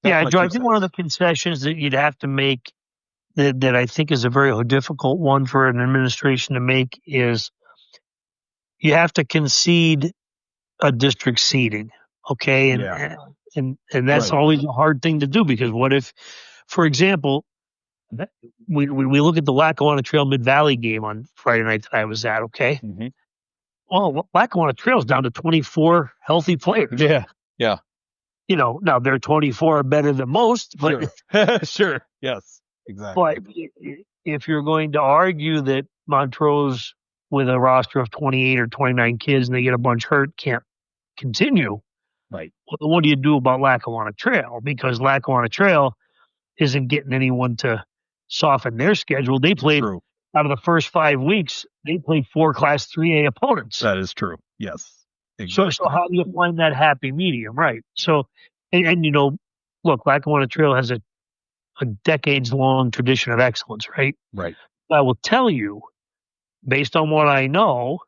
yeah, Joe, I think one of the concessions that you'd have to make that I think is a very difficult one for an administration to make is you have to concede a district seating. Okay. And that's always a hard thing to do, because what if, for example, we look at the Lackawanna Trail Mid-Valley game on Friday night that I was at. Okay. Mm-hmm. Well, Lackawanna Trail's down to 24 healthy players. Yeah. Yeah. Now their 24 are better than most, but sure. Yes, exactly. But if you're going to argue that Montrose with a roster of 28 or 29 kids and they get a bunch hurt can't continue, right? Well, what do you do about Lackawanna Trail? Because Lackawanna Trail isn't getting anyone to soften their schedule. They played out of the first 5 weeks, they played 4 Class 3A opponents. That is true. Yes. Exactly. So how do you find that happy medium? Right. So, and look, Lackawanna Trail has a decades-long tradition of excellence, right? Right. I will tell you, based on what I know,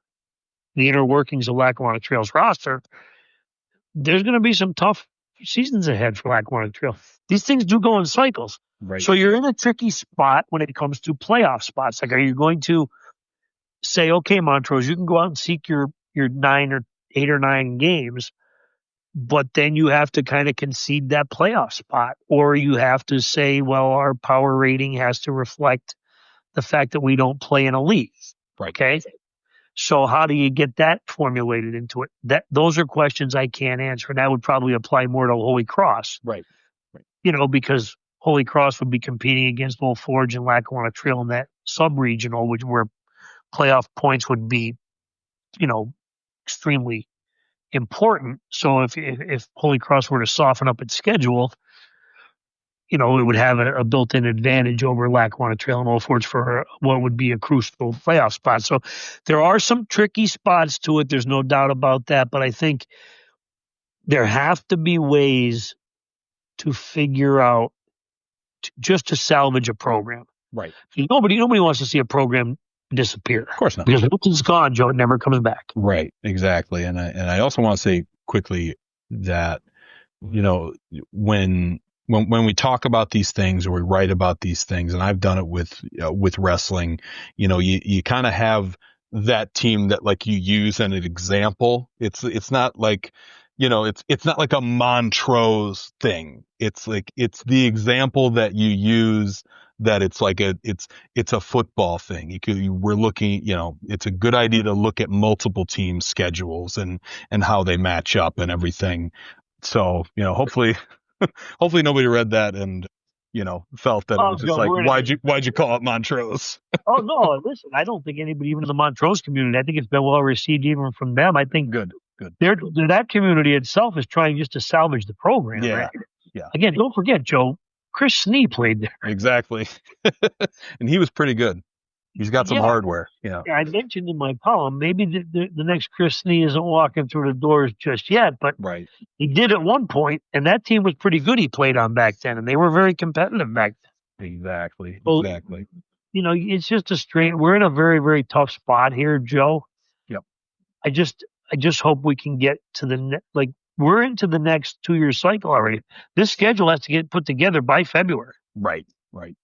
the inner workings of Lackawanna Trail's roster, there's going to be some tough seasons ahead for Lackawanna Trail. These things do go in cycles. Right. So you're in a tricky spot when it comes to playoff spots. Like, are you going to say, okay, Montrose, you can go out and seek your 9 or 8 or 9 games, but then you have to kind of concede that playoff spot, or you have to say, well, our power rating has to reflect the fact that we don't play in a league. Right. Okay. So how do you get that formulated into it? Those are questions I can't answer. And that would probably apply more to Holy Cross. Right. Because Holy Cross would be competing against Old Forge and Lackawanna Trail in that sub-regional, where playoff points would be, extremely important. So if Holy Cross were to soften up its schedule, it would have a built-in advantage over Lackawanna Trail and Old Forge for what would be a crucial playoff spot. So there are some tricky spots to it. There's no doubt about that. But I think there have to be ways to figure out just to salvage a program. Right. Nobody wants to see a program disappear. Of course not. Because once it's gone, Joe, it never comes back. Right, exactly. And I also want to say quickly that, when we talk about these things or we write about these things, and I've done it with wrestling, you kind of have that team that like you use as an example. It's not like, it's not like a Montrose thing. It's like, it's the example that you use, that it's like it's a football thing. We're looking, it's a good idea to look at multiple team schedules and how they match up and everything. So, hopefully nobody read that and, felt that it was just like, why'd you call it Montrose? Oh, no, listen, I don't think anybody, even in the Montrose community, I think it's been well received even from them. I think Good. that community itself is trying just to salvage the program. Yeah. Right? Yeah. Again, don't forget, Joe, Chris Snee played there. Exactly. And he was pretty good. He's got some hardware. Yeah. I mentioned in my column, maybe the next Chris Snee isn't walking through the doors just yet, but Right. he did at one point, and that team was pretty good he played on back then, and they were very competitive back then. Exactly. So, Exactly. It's just we're in a very, very tough spot here, Joe. Yep. I just hope we can get to we're into the next 2-year cycle already. This schedule has to get put together by February. Right.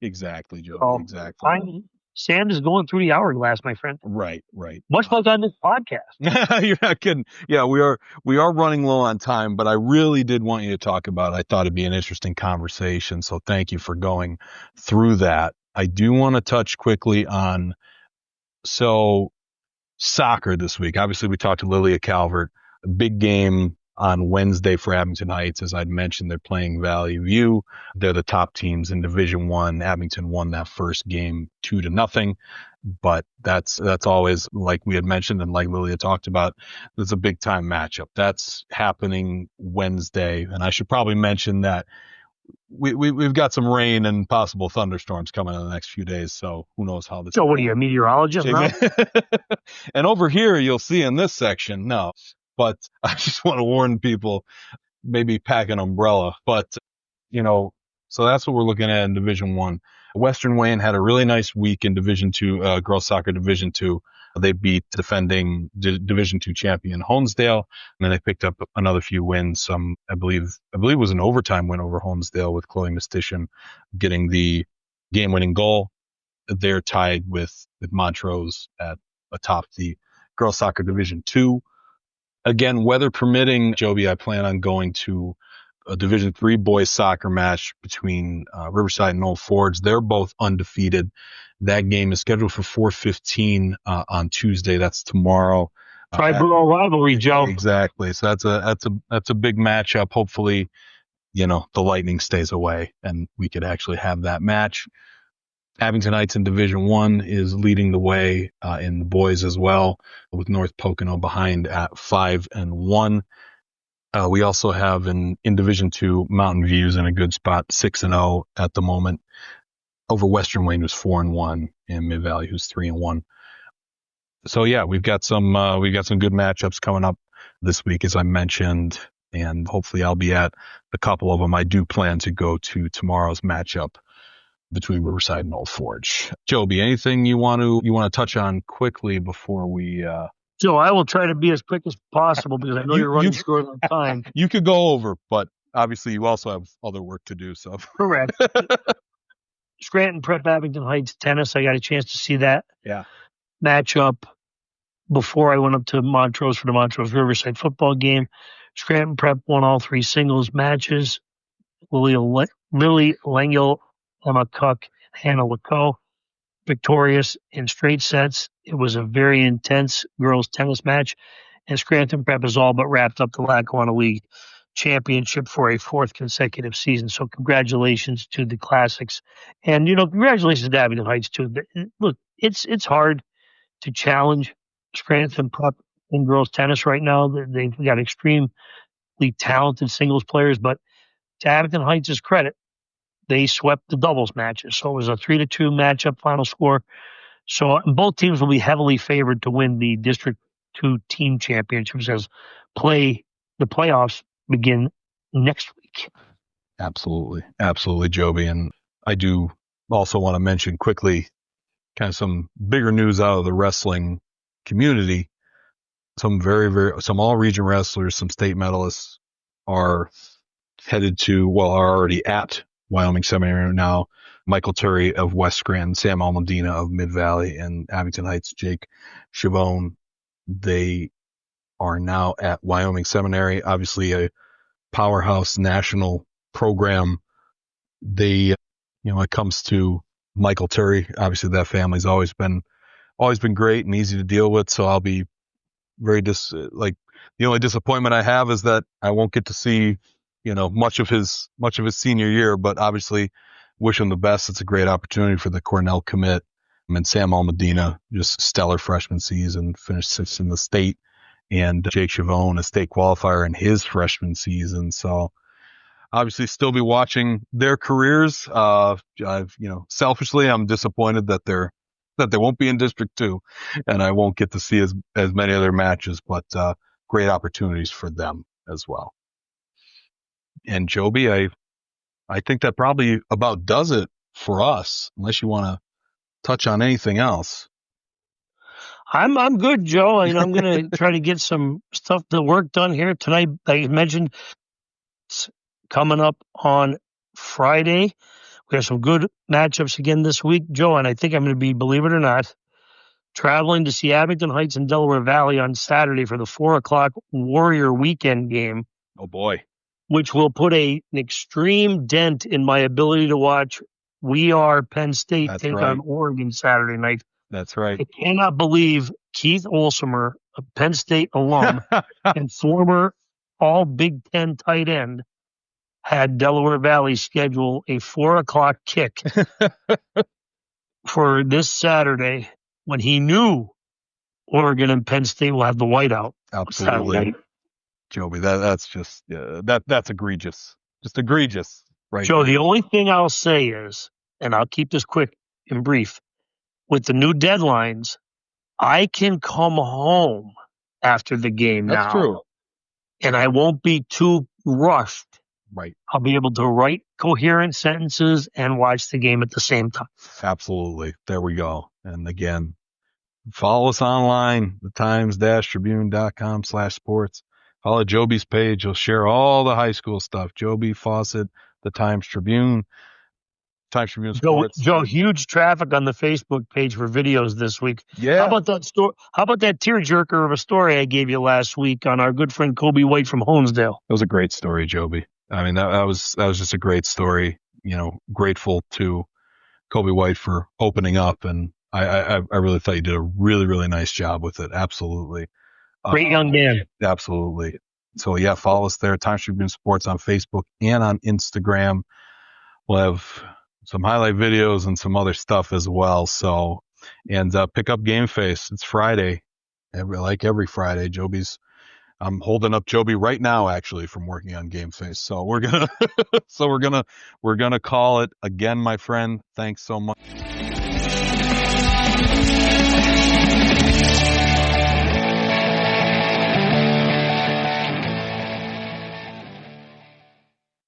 Exactly, Joe. Exactly. Sand is going through the hourglass, my friend. Right. Much like on this podcast. You're not kidding. Yeah, we are running low on time, but I really did want you to talk about it. I thought it'd be an interesting conversation. So thank you for going through that. I do want to touch quickly on, soccer this week. Obviously, we talked to Lilia Calvert. A big game on Wednesday for Abington Heights. As I'd mentioned, they're playing Valley View. They're the top teams in Division I. Abington won that first game 2-0. But that's always, like we had mentioned and like Lilia talked about, it's a big time matchup. That's happening Wednesday. And I should probably mention that we've got some rain and possible thunderstorms coming in the next few days. So who knows how this. So what are you, a meteorologist now? And over here, you'll see in this section, no. But I just want to warn people, maybe pack an umbrella. But, so that's what we're looking at in Division I. Western Wayne had a really nice week in Division II, girls soccer Division II. They beat defending Division II champion Honesdale, and then they picked up another few wins. I believe it was an overtime win over Honesdale with Chloe Mistitian getting the game-winning goal. They're tied with Montrose atop the girls soccer Division II. Again, weather permitting, Joby, I plan on going to a Division III boys soccer match between Riverside and Old Forge. They're both undefeated. That game is scheduled for 4:15 on Tuesday. That's tomorrow. Triborough rivalry, Joe. Exactly. So that's a big matchup. Hopefully, the lightning stays away and we could actually have that match. Abington Heights in Division I is leading the way in the boys as well, with North Pocono behind at 5-1. We also have in Division II, Mountain View's in a good spot, 6-0 at the moment, over Western Wayne, who's 4-1, and Mid Valley, who's 3-1. So yeah, we've got some good matchups coming up this week, as I mentioned, and hopefully I'll be at a couple of them. I do plan to go to tomorrow's matchup between Riverside and Old Forge. Joby, anything you want to touch on quickly before we? Joe, I will try to be as quick as possible because I know you're running short on time. You could go over, but obviously you also have other work to do. So correct. Scranton Prep Abington Heights tennis. I got a chance to see that matchup before I went up to Montrose for the Montrose Riverside football game. Scranton Prep won all 3 singles matches. Lily Langell, Emma Cook, Hannah Laco, victorious in straight sets. It was a very intense girls tennis match, and Scranton Prep has all but wrapped up the Lackawanna League championship for a 4th consecutive season. So congratulations to the Classics, and congratulations to Abington Heights too. Look, it's hard to challenge Scranton Prep in girls tennis right now. They've got extremely talented singles players, but to Abington Heights' credit, they swept the doubles matches. So it was a 3-2 matchup final score. So both teams will be heavily favored to win the District 2 team championships as the playoffs begin next week. Absolutely, Joby. And I do also want to mention quickly, kind of some bigger news out of the wrestling community. Some some all-region wrestlers, some state medalists are are already at Wyoming Seminary now. Michael Turry of West Scranton, Sam Almedina of Mid-Valley, and Abington Heights, Jake Chavone. They are now at Wyoming Seminary, obviously a powerhouse national program. When it comes to Michael Turry, obviously that family's always been great and easy to deal with. So I'll be the only disappointment I have is that I won't get to see, much of his senior year, but obviously wish him the best. It's a great opportunity for the Cornell commit. And Sam Almedina, just stellar freshman season, finished 6th in the state, and Jake Chavone, a state qualifier in his freshman season. So obviously still be watching their careers. Selfishly, I'm disappointed that they won't be in District 2 and I won't get to see as many other matches, but great opportunities for them as well. And Joby, I think that probably about does it for us, unless you want to touch on anything else. I'm good, Joe. I'm going to try to get some stuff to work done here tonight. I mentioned coming up on Friday. We have some good matchups again this week, Joe, and I think I'm going to be, believe it or not, traveling to see Abington Heights and Delaware Valley on Saturday for the 4:00 Warrior weekend game. Oh, boy. Which will put an extreme dent in my ability to watch Penn State take on Oregon Saturday night. That's right. I cannot believe Keith Olsemer, a Penn State alum and former all Big Ten tight end, had Delaware Valley schedule a 4:00 kick for this Saturday when he knew Oregon and Penn State will have the whiteout. Absolutely. Joby, that's just that's egregious. Just egregious, right? Joe, the only thing I'll say is, and I'll keep this quick and brief, with the new deadlines, I can come home after the game now. That's true. And I won't be too rushed. Right. I'll be able to write coherent sentences and watch the game at the same time. Absolutely. There we go. And again, follow us online, the Times-Tribune.com/sports. Follow Joby's page. He'll share all the high school stuff. Joby, Fawcett, the Times-Tribune, Times-Tribune Sports. Joe, huge traffic on the Facebook page for videos this week. Yeah. How about that tearjerker of a story I gave you last week on our good friend Kobe White from Honesdale? It was a great story, Joby. I mean, that was just a great story. Grateful to Kobe White for opening up, and I really thought you did a really, really nice job with it. Absolutely. Great young man. Absolutely. So yeah, follow us there, Times-Tribune Sports on Facebook and on Instagram. We'll have some highlight videos and some other stuff as well. So, and pick up Game Face. It's Friday, every Friday. I'm holding up Joby right now, actually, from working on Game Face. So we're gonna call it again, my friend. Thanks so much.